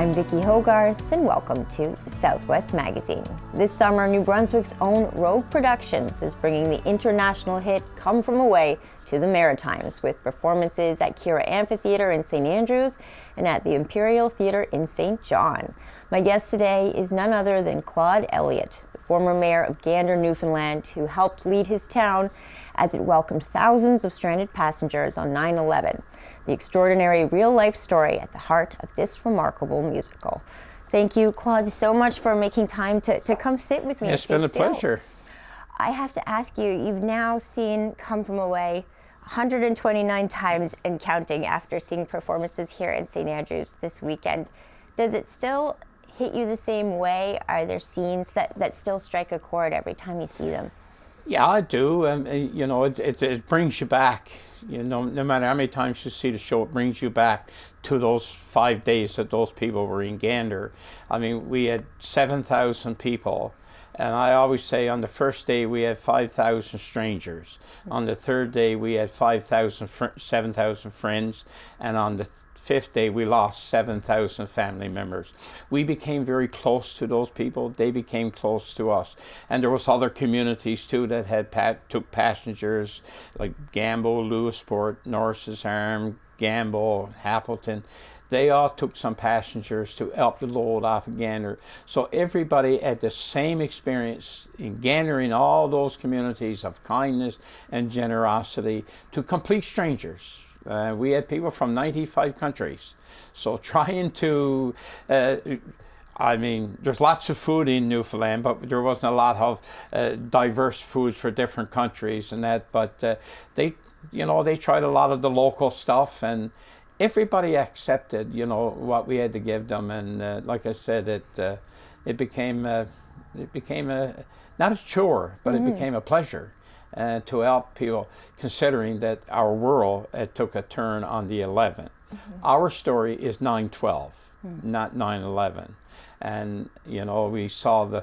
I'm Vicki Hogarth, and welcome to Southwest Magazine. This summer, New Brunswick's own Rogue Productions is bringing the international hit Come From Away to the Maritimes with performances at KIRA Amphitheatre in St. Andrews and at the Imperial Theatre in St. John. My guest today is none other than Claude Elliott, the former mayor of Gander, Newfoundland, who helped lead his town as it welcomed thousands of stranded passengers on 9/11. The extraordinary real-life story at the heart of this remarkable musical. Thank you, Claude, so much for making time to come sit with me. It's been a pleasure. I have to ask you, you've now seen Come From Away 129 times and counting after seeing performances here in St. Andrews this weekend. Does it still hit you the same way? Are there scenes that still strike a chord every time you see them? Yeah, I do. It brings you back. No matter how many times you see the show, it brings you back to those 5 days that those people were in Gander. I mean, we had 7,000 people. And I always say on the first day we had 5,000 strangers. On the third day we had 7,000 friends. And on the fifth day we lost 7,000 family members. We became very close to those people. They became close to us. And there was other communities too that had took passengers like Gambo, Lewisport, Norris's Arm, Gambo, Appleton. They all took some passengers to help the load off of Gander. So everybody had the same experience in Gander, in all those communities of kindness and generosity to complete strangers. We had people from 95 countries. So trying to, there's lots of food in Newfoundland, but there wasn't a lot of diverse foods for different countries and that. But they tried a lot of the local stuff, and everybody accepted, what we had to give them, and like I said, it became not a chore, but it became a pleasure to help people, considering that our world took a turn on the 11th. Our story is 9/12, not 9/11, and we saw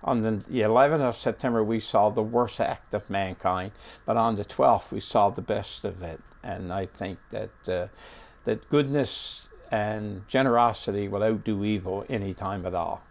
on the 11th of September we saw the worst act of mankind, but on the 12th we saw the best of it, and I think that goodness and generosity will outdo evil any time at all.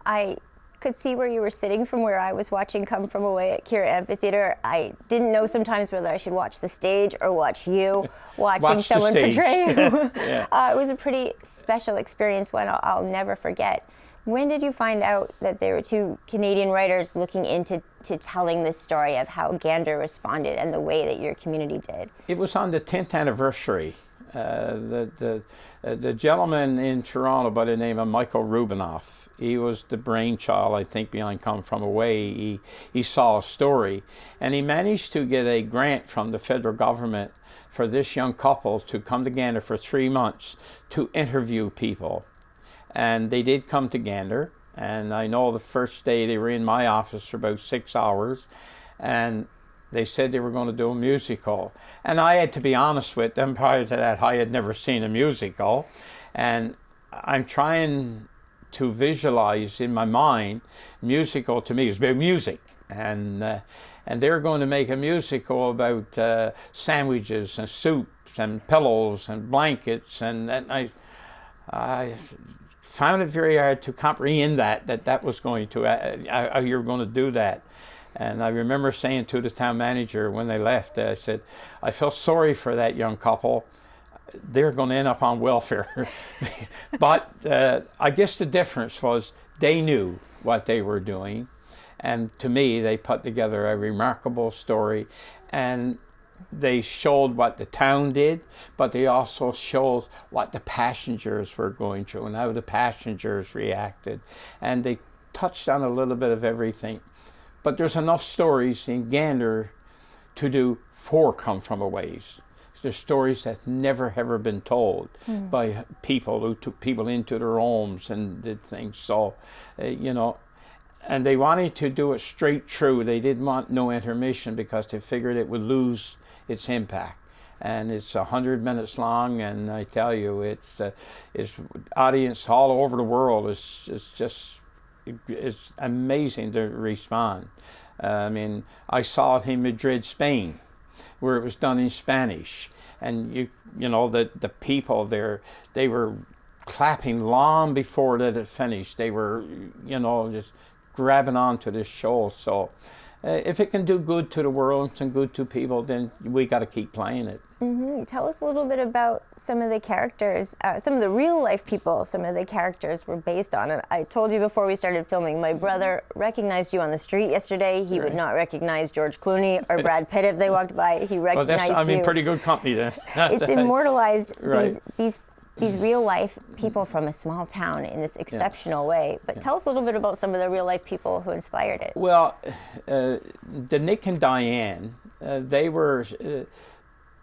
I could see where you were sitting from where I was watching Come From Away at KIRA Amphitheatre. I didn't know sometimes whether I should watch the stage or watch you watching someone portray you. Yeah. It was a pretty special experience, one I'll never forget. When did you find out that there were two Canadian writers looking into telling this story of how Gander responded and the way that your community did? It was on the 10th anniversary. The gentleman in Toronto by the name of Michael Rubinoff, he was the brainchild, I think, behind Come From Away. He saw a story, and he managed to get a grant from the federal government for this young couple to come to Gander for 3 months to interview people. And they did come to Gander, and I know the first day they were in my office for about 6 hours, and they said they were going to do a musical. And I had to be honest with them, prior to that, I had never seen a musical. And I'm trying to visualize in my mind, musical to me is about music. And they're going to make a musical about sandwiches and soups and pillows and blankets. And I found it very hard to comprehend that was going to, how you're going to do that. And I remember saying to the town manager when they left, I said, I feel sorry for that young couple. They're going to end up on welfare. But I guess the difference was they knew what they were doing. And to me, they put together a remarkable story. And they showed what the town did, but they also showed what the passengers were going through and how the passengers reacted. And they touched on a little bit of everything. But there's enough stories in Gander to do 4 Come From Aways. There's stories that never ever been told by people who took people into their homes and did things. So, and they wanted to do it straight through. They didn't want no intermission because they figured it would lose its impact. And it's 100 minutes long, and I tell you, it's audience all over the world. It's amazing to respond. I saw it in Madrid, Spain, where it was done in Spanish, and the people there, they were clapping long before that it finished. They were, you know, just grabbing onto this show. So if it can do good to the world and good to people, then we got to keep playing it. Mm-hmm. Tell us a little bit about some of the characters, some of the real life people some of the characters were based on. And I told you before we started filming, my brother recognized you on the street yesterday. He would not recognize George Clooney or Brad Pitt if they walked by. He recognized well, you. pretty good company then. It's immortalized, Right. these real life people from a small town in this exceptional way. But tell us a little bit about some of the real life people who inspired it. Well, the Nick and Diane, they were...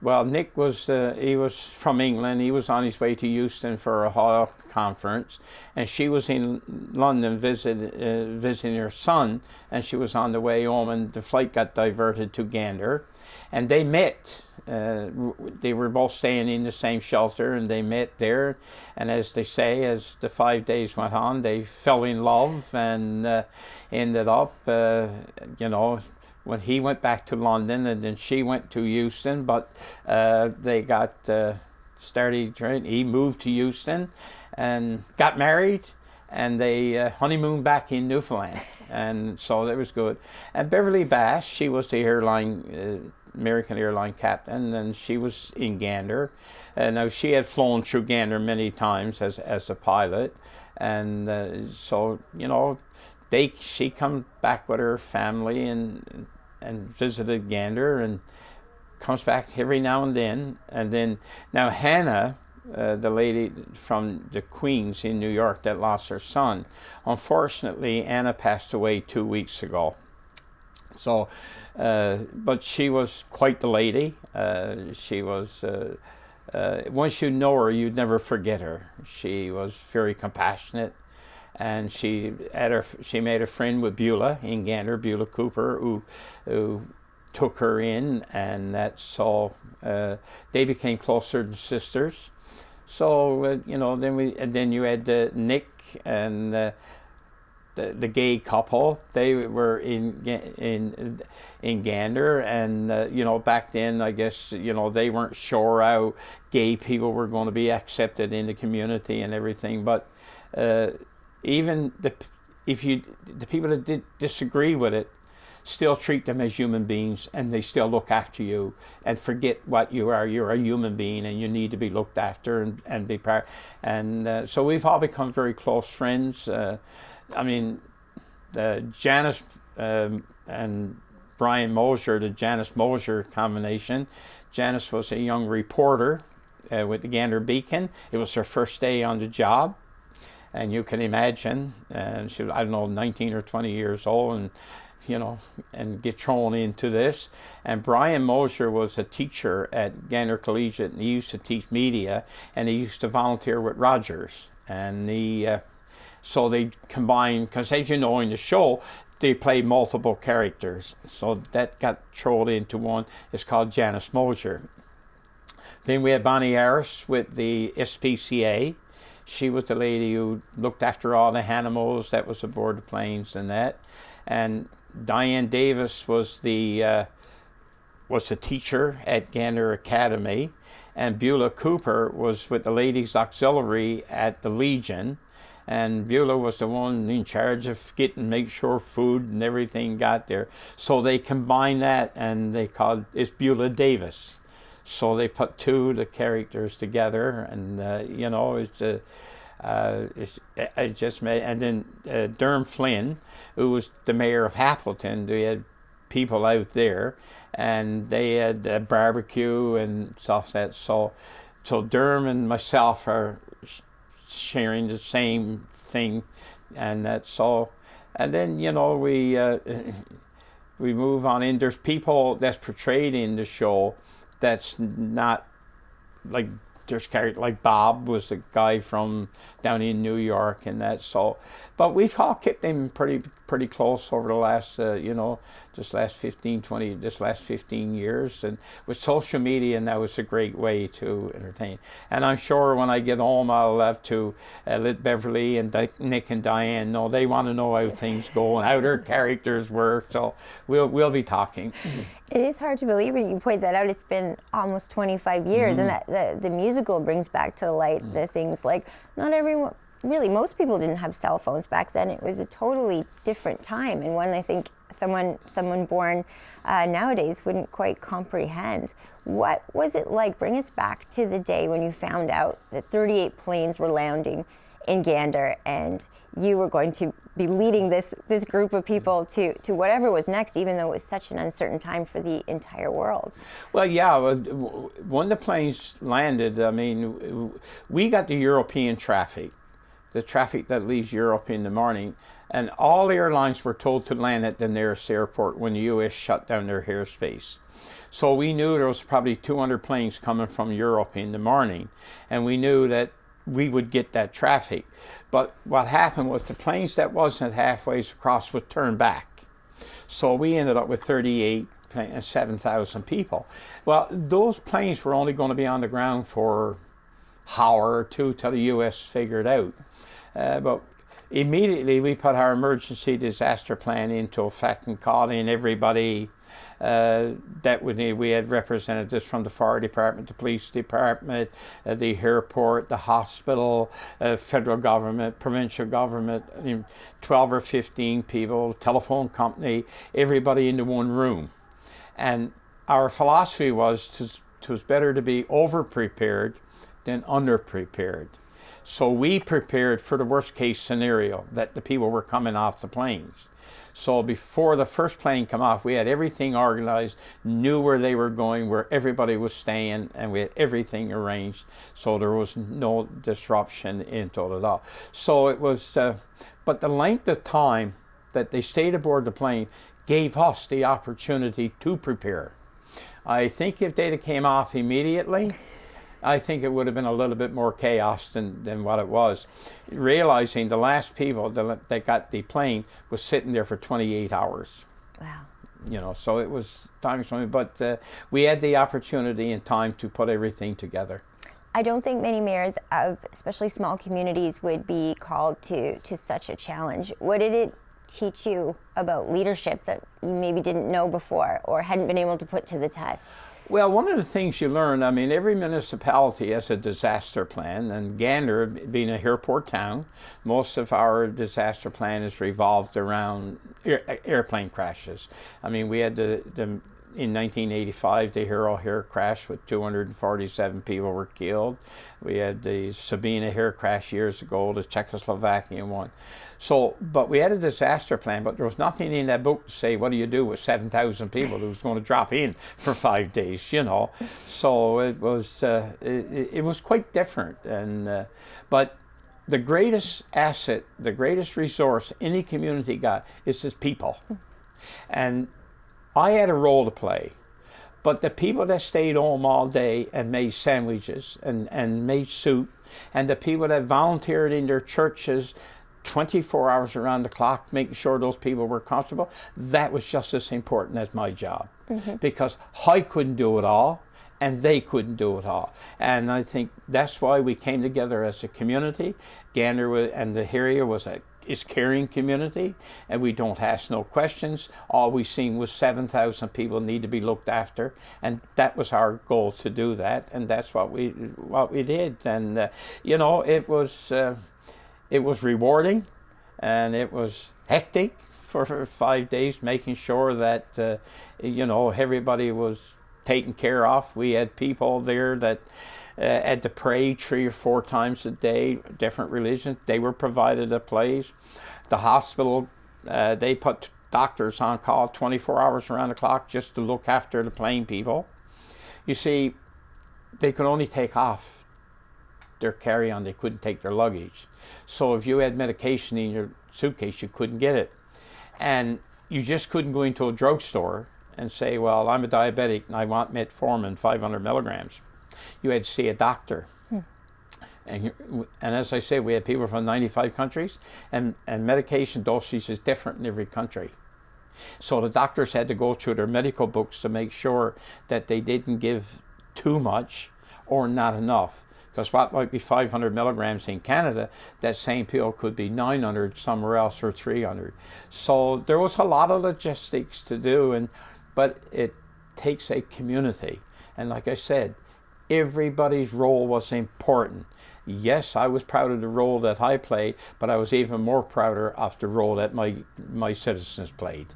well, Nick was, he was from England. He was on his way to Euston for a hall conference. And she was in London visiting her son. And she was on the way home, and the flight got diverted to Gander. And they met. They were both staying in the same shelter, and they met there. And as they say, as the 5 days went on, they fell in love and ended up, you know, when he went back to London, and then she went to Euston, but they got started, he moved to Euston and got married, and they honeymooned back in Newfoundland. And so that was good. And Beverly Bass, she was the airline, American airline captain, and she was in Gander. Now she had flown through Gander many times as a pilot, and so, you know, she come back with her family and visited Gander, and comes back every now and then. And then now Hannah, the lady from the Queens in New York that lost her son, unfortunately Anna passed away 2 weeks ago. So, but she was quite the lady. She was, once you know her, you'd never forget her. She was very compassionate. And she made a friend with Beulah in Gander, Beulah Cooper, who took her in, and they became closer than sisters. So you know, then you had Nick and the gay couple. They were in Gander, and you know, back then, I guess, you know, they weren't sure how gay people were going to be accepted in the community and everything, but. Even the people that did disagree with it still treat them as human beings, and they still look after you and forget what you are. You're a human being, and you need to be looked after and be part. And so we've all become very close friends. I mean, Janice and Brian Mosier, the Janice Mosier combination. Janice was a young reporter with the Gander Beacon. It was her first day on the job. And you can imagine, and she was, I don't know, 19 or 20 years old, and, you know, and get thrown into this. And Brian Mosier was a teacher at Gander Collegiate, and he used to teach media, and he used to volunteer with Rogers. And so they combined, because as you know, in the show, they play multiple characters. So that got thrown into one. It's called Janice Mosier. Then we had Bonnie Harris with the SPCA. She was the lady who looked after all the animals that was aboard the planes and that. And Diane Davis was the teacher at Gander Academy. And Beulah Cooper was with the Ladies Auxiliary at the Legion. And Beulah was the one in charge of make sure food and everything got there. So they combined that, and they called it's Beulah Davis. So they put two of the characters together, and you know, it just made. And then Durham Flynn, who was the mayor of Appleton, they had people out there, and they had a barbecue and stuff that. So Durham and myself are sharing the same thing, and that's all. And then, you know, we move on in. There's people that's portrayed in the show that's not like, there's characters like Bob was the guy from down in New York and that. So, but we've all kept them pretty close over the last this last 15 years, and with social media, and that was a great way to entertain. And I'm sure when I get home, I'll have to let Beverly and Nick and Diane know. They want to know how things go and how their characters were. So we'll be talking. It is hard to believe when you point that out. It's been almost 25 years, and that the musical brings back to light the things like not everyone, really, most people didn't have cell phones back then. It was a totally different time, and one I think someone born nowadays wouldn't quite comprehend. What was it like? Bring us back to the day when you found out that 38 planes were landing in Gander, and you were going to be leading this group of people to whatever was next, even though it was such an uncertain time for the entire world. Well, yeah, when the planes landed, I mean, we got the European traffic, the traffic that leaves Europe in the morning, and all airlines were told to land at the nearest airport when the U.S. shut down their airspace. So we knew there was probably 200 planes coming from Europe in the morning, and we knew that we would get that traffic. But what happened was the planes that wasn't halfway across would turn back. So we ended up with 38 and 7,000 people. Well, those planes were only going to be on the ground for an hour or two till the U.S. figured out. But immediately we put our emergency disaster plan into effect and called in everybody that would need. We had representatives from the fire department, the police department, the airport, the hospital, federal government, provincial government, 12 or 15 people, telephone company, everybody into one room. And our philosophy was it was better to be over-prepared than under-prepared. So we prepared for the worst case scenario, that the people were coming off the planes. So before the first plane came off, we had everything organized, knew where they were going, where everybody was staying, and we had everything arranged, so there was no disruption into it at all. So it was, but the length of time that they stayed aboard the plane gave us the opportunity to prepare. I think if they'd have came off immediately, I think it would have been a little bit more chaos than what it was. Realizing the last people that got the plane was sitting there for 28 hours. Wow. You know, so it was time-consuming, but we had the opportunity and time to put everything together. I don't think many mayors of especially small communities would be called to such a challenge. What did it teach you about leadership that you maybe didn't know before or hadn't been able to put to the test? Well, one of the things you learn, I mean, every municipality has a disaster plan, and Gander, being a airport town, most of our disaster plan is revolved around airplane crashes. I mean, we had in 1985, the Hero Air crash with 247 people were killed. We had the Sabina Air crash years ago, the Czechoslovakian one. So, but we had a disaster plan, but there was nothing in that book to say, what do you do with 7,000 people who's going to drop in for 5 days, you know. So it was quite different. And but the greatest asset, the greatest resource any community got is its people. And I had a role to play, but the people that stayed home all day and made sandwiches and made soup, and the people that volunteered in their churches 24 hours around the clock, making sure those people were comfortable, that was just as important as my job. Mm-hmm. Because I couldn't do it all, and they couldn't do it all. And I think that's why we came together as a community. Gander and the area is caring community, and we don't ask no questions. All we seen was 7,000 people need to be looked after, and that was our goal to do that, and that's what we did. And you know, it was rewarding, and it was hectic for 5 days, making sure that you know, everybody was taken care of. We had people there that had to pray 3 or 4 times a day, different religions. They were provided a place. The hospital, they put doctors on call 24 hours around the clock just to look after the plain people. You see, they could only take off their carry-on. They couldn't take their luggage. So if you had medication in your suitcase, you couldn't get it. And you just couldn't go into a drugstore and say, well, I'm a diabetic and I want metformin 500 milligrams. You had to see a doctor. And as I say, we had people from 95 countries, and medication dosage is different in every country. So the doctors had to go through their medical books to make sure that they didn't give too much or not enough. Because what might be 500 milligrams in Canada, that same pill could be 900 somewhere else or 300. So there was a lot of logistics to do, but takes a community. And like I said, everybody's role was important. Yes, I was proud of the role that I played, but I was even more prouder of the role that my citizens played.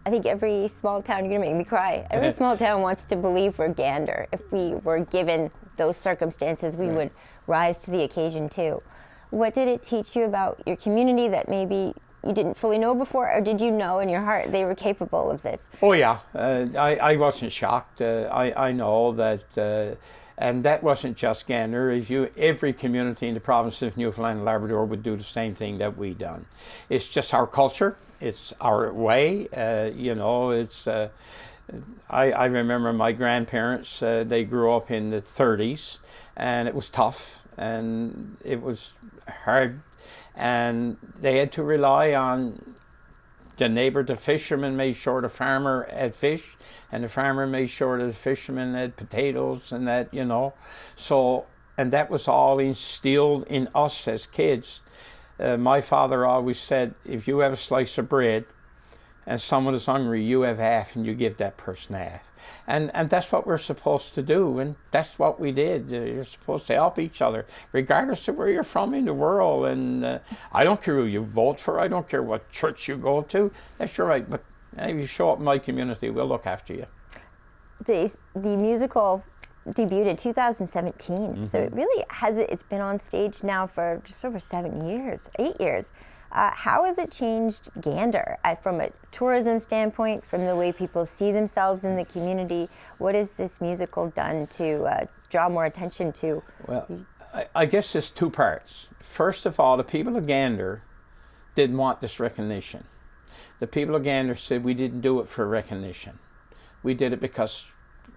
I think every small town, you're going to make me cry, every small town wants to believe we're Gander. If we were given those circumstances, we would rise to the occasion too. What did it teach you about your community that maybe you didn't fully know before, or did you know in your heart they were capable of this? Oh yeah, I wasn't shocked. I know that, and that wasn't just Gander. Every community in the province of Newfoundland and Labrador would do the same thing that we done. It's just our culture. It's our way. I remember my grandparents. They grew up in the 30s, and it was tough, and it was hard. And they had to rely on the neighbor. The fisherman made sure the farmer had fish, and the farmer made sure the fisherman had potatoes and that, So, and that was all instilled in us as kids. My father always said, if you have a slice of bread and someone is hungry, you have half and you give that person half. And that's what we're supposed to do, and that's what we did. You're supposed to help each other, regardless of where you're from in the world. And I don't care who you vote for, I don't care what church you go to, that's your right, but if you show up in my community, we'll look after you. The musical debuted in 2017, so it really it's been on stage now for just over 8 years. How has it changed Gander from a tourism standpoint, from the way people see themselves in the community? What has this musical done to draw more attention to? Well, I guess there's two parts. First of all, the people of Gander didn't want this recognition. The people of Gander said we didn't do it for recognition. We did it because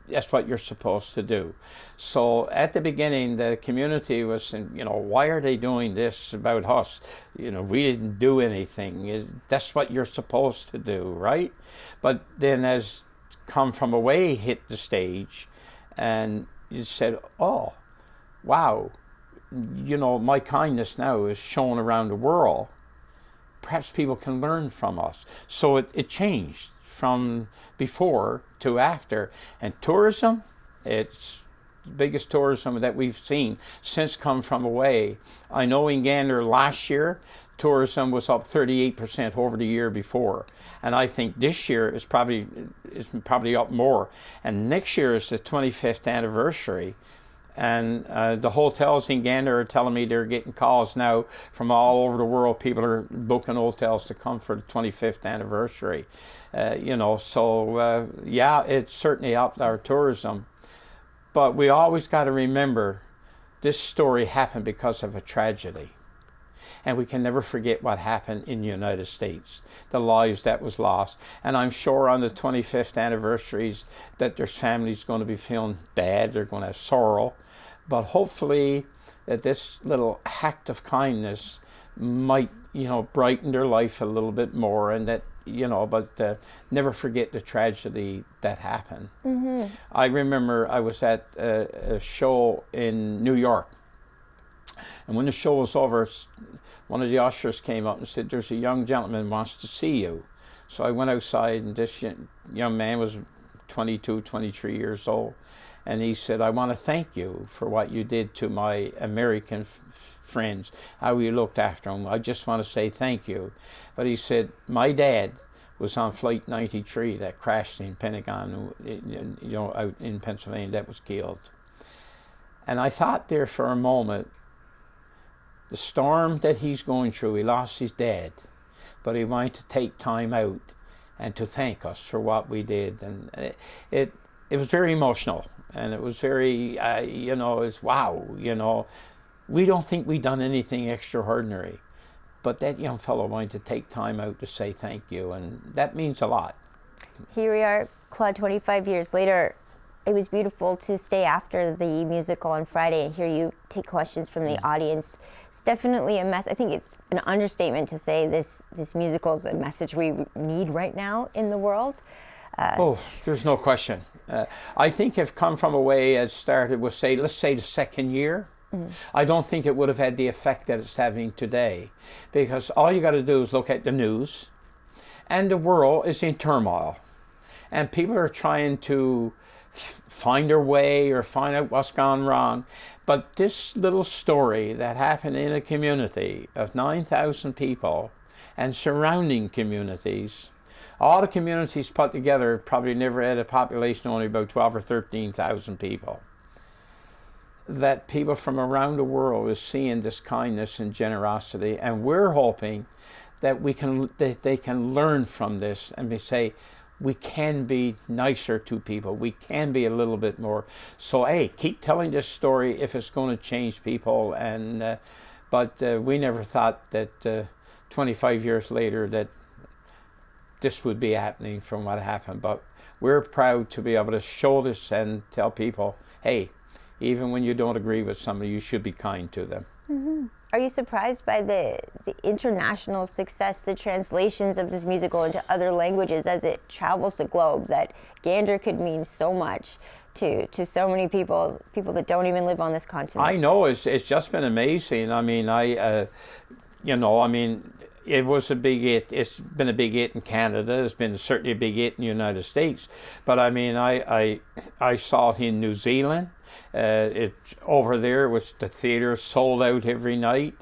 that's what you're supposed to do. So at the beginning, the community was saying, why are they doing this about us? We didn't do anything. That's what you're supposed to do, right? But then as Come From Away hit the stage, and you said, oh, wow, my kindness now is shown around the world. Perhaps people can learn from us. So it changed from before to after. And tourism, it's the biggest tourism that we've seen since Come From Away. I know in Gander last year, tourism was up 38% over the year before. And I think this year is probably up more. And next year is the 25th anniversary. And the hotels in Gander are telling me they're getting calls now from all over the world. People are booking hotels to come for the 25th anniversary. It certainly helped our tourism. But we always got to remember this story happened because of a tragedy. And we can never forget what happened in the United States, the lives that was lost. And I'm sure on the 25th anniversaries that there's families going to be feeling bad, they're going to have sorrow. But hopefully that this little act of kindness might, brighten their life a little bit more, and that, but never forget the tragedy that happened. Mm-hmm. I remember I was at a show in New York. And when the show was over, one of the ushers came up and said, there's a young gentleman who wants to see you. So I went outside, and this young man was 22, 23 years old. And he said, I want to thank you for what you did to my American friends, how you looked after them. I just want to say thank you. But he said, my dad was on Flight 93 that crashed in Pentagon, out in Pennsylvania, that was killed. And I thought there for a moment, the storm that he's going through, he lost his dad, but he wanted to take time out and to thank us for what we did. And it was very emotional, and it was very, it's wow, we don't think we've done anything extraordinary, but that young fellow wanted to take time out to say thank you, and that means a lot. Here we are, Claude, 25 years later. It was beautiful to stay after the musical on Friday and hear you take questions from the audience. It's definitely a mess. I think it's an understatement to say this musical is a message we need right now in the world. There's no question. I think if Come From Away had started with, let's say the second year, I don't think it would have had the effect that it's having today. Because all you got to do is look at the news, and the world is in turmoil. and people are trying to find their way or find out what's gone wrong. But this little story that happened in a community of 9,000 people and surrounding communities, all the communities put together probably never had a population of only about 12 or 13,000 people. That people from around the world is seeing this kindness and generosity, and we're hoping that they can learn from this and they say, we can be nicer to people. We can be a little bit more. So, hey, keep telling this story if it's going to change people. And but we never thought that 25 years later that this would be happening from what happened. But we're proud to be able to show this and tell people, hey, even when you don't agree with somebody, you should be kind to them. Mm-hmm. Are you surprised by the international success, the translations of this musical into other languages as it travels the globe, that Gander could mean so much to so many people that don't even live on this continent? I know, it's just been amazing. I mean, it was a big hit. It's been a big hit in Canada. It's been certainly a big hit in the United States. But I mean, I saw it in New Zealand. Over there, was the theatre sold out every night.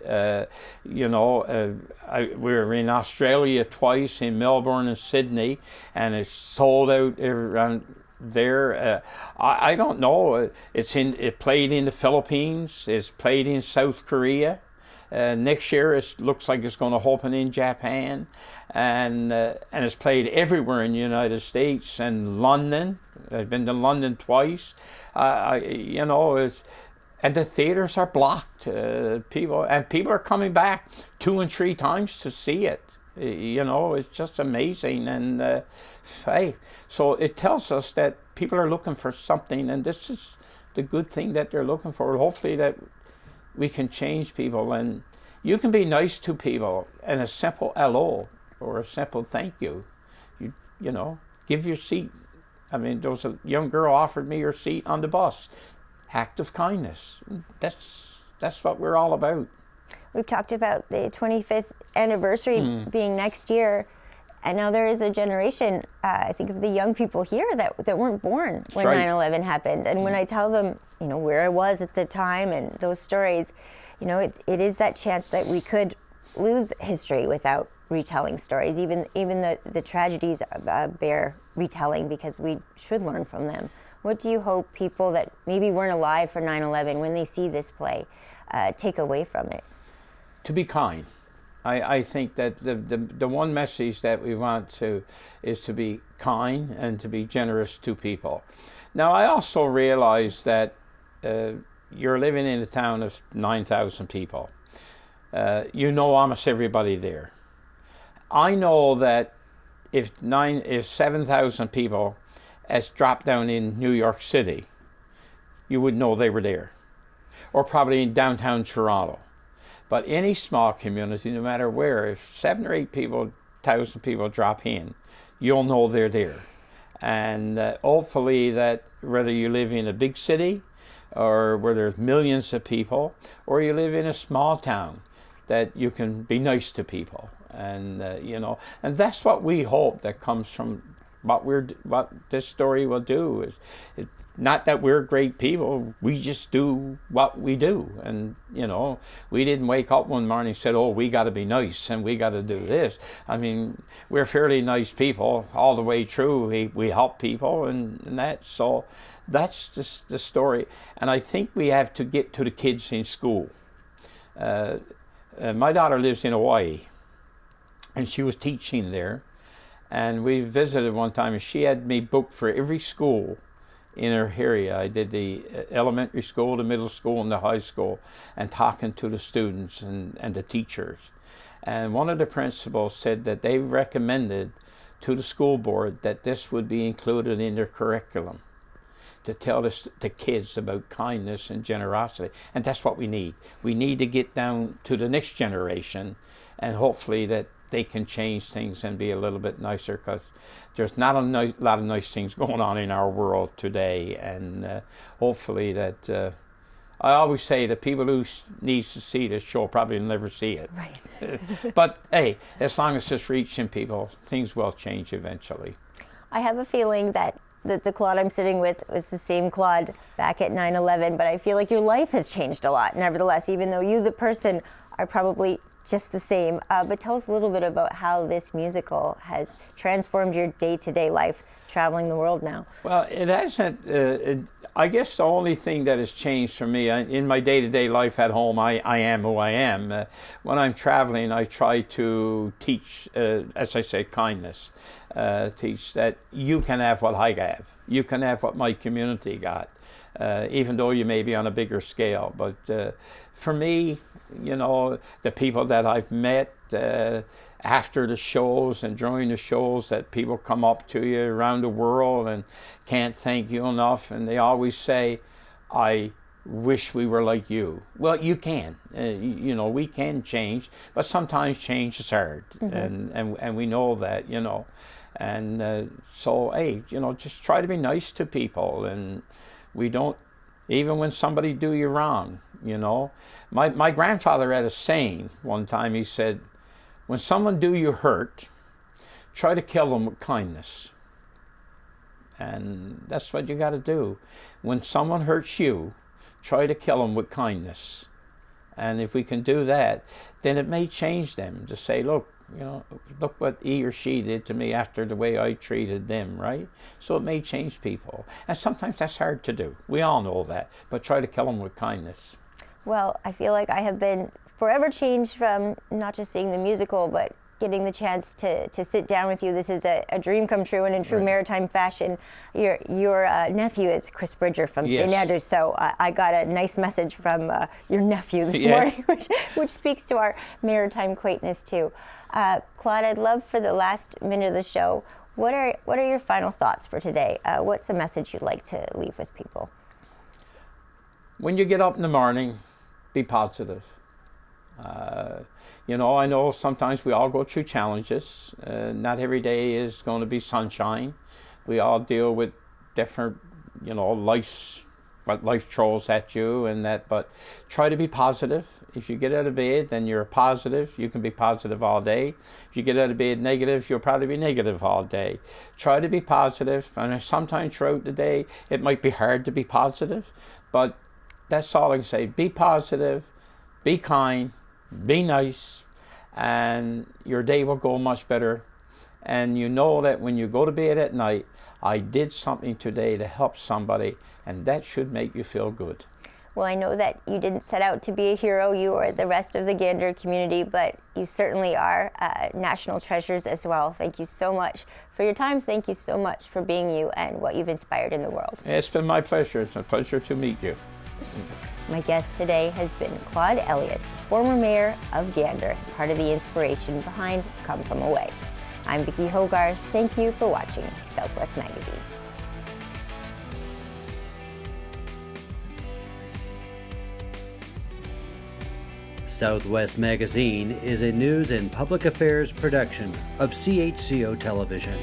We were in Australia twice, in Melbourne and Sydney, and it's sold out around there. I don't know. It played in the Philippines. It's played in South Korea. Next year, it looks like it's going to open in Japan, and it's played everywhere in the United States and London. I've been to London twice. And the theaters are blocked. People are coming back 2 and 3 times to see it. It's just amazing. And hey, so it tells us that people are looking for something, and this is the good thing that they're looking for. Hopefully that we can change people, and you can be nice to people, and a simple hello or a simple thank you. Give your seat. I mean, there was a young girl offered me her seat on the bus. Act of kindness. That's what we're all about. We've talked about the 25th anniversary being next year, and now there is a generation, I think of the young people here that weren't born when 9/11 happened. And when I tell them, where I was at the time and those stories, it is that chance that we could lose history without retelling stories. Even the tragedies bear retelling, because we should learn from them. What do you hope people that maybe weren't alive for 9/11, when they see this play, take away from it? To be kind. I think that the one message that we want is to be kind and to be generous to people. Now, I also realize that you're living in a town of 9,000 people. Almost everybody there. I know that if 7,000 people has dropped down in New York City, you would know they were there, or probably in downtown Toronto. But any small community, no matter where, if 7 or 8,000 people drop in, you'll know they're there. And hopefully that whether you live in a big city or where there's millions of people, or you live in a small town, that you can be nice to people. And and that's what we hope that comes from what this story will do. Is not that we're great people, we just do what we do. And we didn't wake up one morning and said, oh, we got to be nice and we got to do this. I mean, we're fairly nice people all the way through. We help people and that. So that's just the story. And I think we have to get to the kids in school. My daughter lives in Hawaii, and she was teaching there, and we visited one time, and she had me booked for every school in her area. I did the elementary school, the middle school, and the high school, and talking to the students and the teachers. And one of the principals said that they recommended to the school board that this would be included in their curriculum, to tell the kids about kindness and generosity. And that's what we need. We need to get down to the next generation, and hopefully that they can change things and be a little bit nicer, because there's not a lot of nice things going on in our world today. And hopefully that, I always say that people who needs to see this show probably will never see it. Right. But hey, as long as it's reaching people, things will change eventually. I have a feeling that the Claude I'm sitting with was the same Claude back at 9/11, but I feel like your life has changed a lot, nevertheless, even though you, the person, are probably just the same. But tell us a little bit about how this musical has transformed your day-to-day life, traveling the world now. Well, it hasn't. I guess the only thing that has changed for me in my day-to-day life at home, I am who I am. When I'm traveling, I try to teach, as I say, kindness. Teach that you can have what I have. You can have what my community got, even though you may be on a bigger scale. But for me, you know, the people that I've met after the shows and during the shows, that people come up to you around the world and can't thank you enough, and they always say, I wish we were like you. Well, you can. You know, we can change, but sometimes change is hard, and we know that, you know. And so, hey, you know, just try to be nice to people, and we don't, even when somebody do you wrong, you know. My grandfather had a saying one time. He said, when someone do you hurt, try to kill them with kindness. And that's what you got to do. When someone hurts you, try to kill them with kindness. And if we can do that, then it may change them to say, look, you know, look what he or she did to me after the way I treated them, right? So it may change people. And sometimes that's hard to do. We all know that. But try to kill them with kindness. Well, I feel like I have been forever changed from not just seeing the musical, but getting the chance to sit down with you. This is a dream come true, and in true maritime fashion, your nephew is Chris Bridger from St. Andrews, so I got a nice message from your nephew this morning, which speaks to our maritime quaintness too. Claude, I'd love for the last minute of the show, what are your final thoughts for today? What's a message you'd like to leave with people? When you get up in the morning, be positive. You know, I know sometimes we all go through challenges. Not every day is going to be sunshine. We all deal with different, you know, what life throws at you and that, but try to be positive. If you get out of bed, then you're positive. You can be positive all day. If you get out of bed negative, you'll probably be negative all day. Try to be positive. And sometimes throughout the day, it might be hard to be positive, but that's all I can say. Be positive, be kind, be nice, and your day will go much better. And you know that when you go to bed at night, I did something today to help somebody, and that should make you feel good. Well, I know that you didn't set out to be a hero, you or the rest of the Gander community, but you certainly are national treasures as well. Thank you so much for your time. Thank you so much for being you and what you've inspired in the world. It's been my pleasure. It's a pleasure to meet you. My guest today has been Claude Elliott, former mayor of Gander, part of the inspiration behind Come From Away. I'm Vicki Hogarth. Thank you for watching Southwest Magazine. Southwest Magazine is a news and public affairs production of CHCO Television.